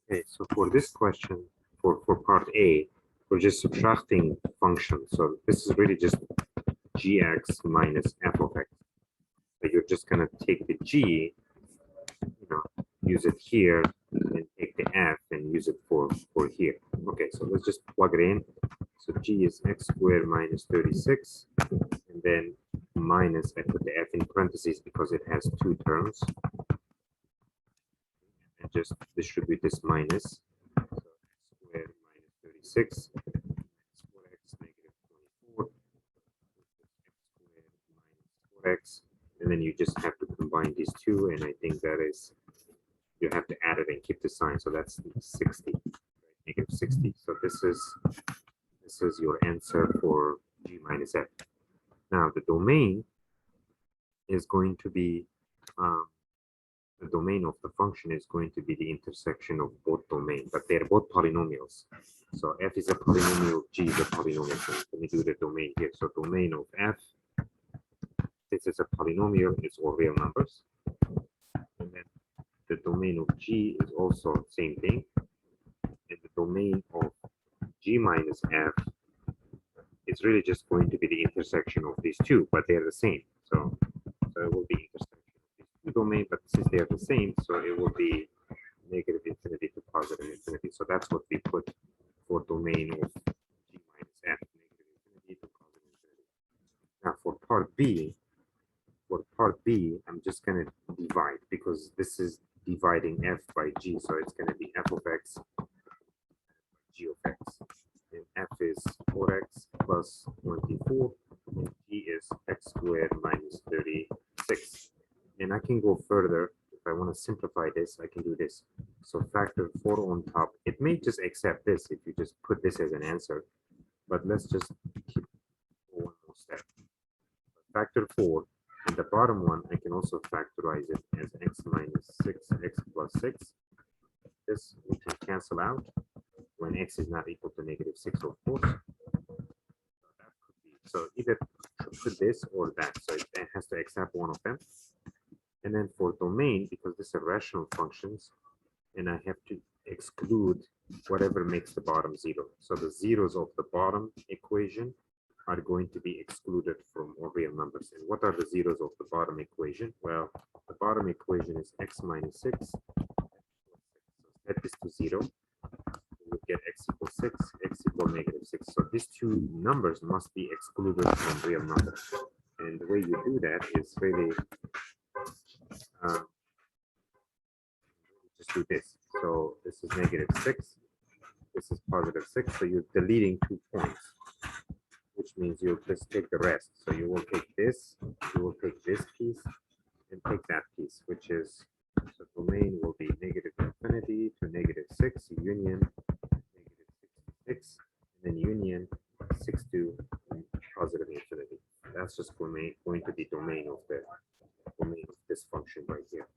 Okay, so for this question, for part A, we're just subtracting functions. So this is really just gx minus f of x. So you're just gonna take the g, use it here, and take the f and use it for here. Okay, so let's just plug it in. So g is x squared minus 36, and then minus, I put the f in parentheses because it has two terms. And just distribute this minus. So x squared minus 36, minus 4x negative 24, x squared minus 4x, and then you just have to combine these two, and I think that is, you have to add it and keep the sign, so that's 60, right? Negative 60. So this is your answer for g minus f. Now the domain is going to be the domain of the function is going to be the intersection of both domains, but they're both polynomials. So f is a polynomial, g is a polynomial. So let me do the domain here. So domain of f, this is a polynomial, it's all real numbers. And then the domain of g is also the same thing. And the domain of g minus f is really just going to be the intersection of these two, but they're the same. So it will be intersection of these two domains, but since they are the same, so it will be negative infinity to positive infinity. So that's what we put for domain of g minus f, negative infinity to positive infinity. Now for part B, I'm just going to divide because this is dividing f by g, so it's going to be f of x g of x. And f is 4x plus 24, and g is x squared minus 36. And I can go further. If I want to simplify this, I can do this. So factor 4 on top. It may just accept this if you just put this as an answer, but let's just keep one more step. Factor 4, and the bottom one, I can also factorize it as x minus 6, x plus 6. This we can cancel out when x is not equal to negative 6, of course. So that could be, so either put this or that, so it has to accept one of them. And then for domain, because these are rational functions, and I have to exclude whatever makes the bottom 0. So the zeros of the bottom equation are going to be excluded from all real numbers. And what are the zeros of the bottom equation? Well, the bottom equation is x minus 6. So set this to 0. We would get x equals 6, x equals negative 6. So these two numbers must be excluded from real numbers. And the way you do that is really just do this. So this is negative 6. This is positive 6. So you're deleting 2 points, which means you'll just take the rest. So you will take this, you will take this piece, and take that piece, which is, so domain will be negative infinity to negative 6, union negative 66, and then union 6 to positive infinity. That's just going to be domain of this function right here.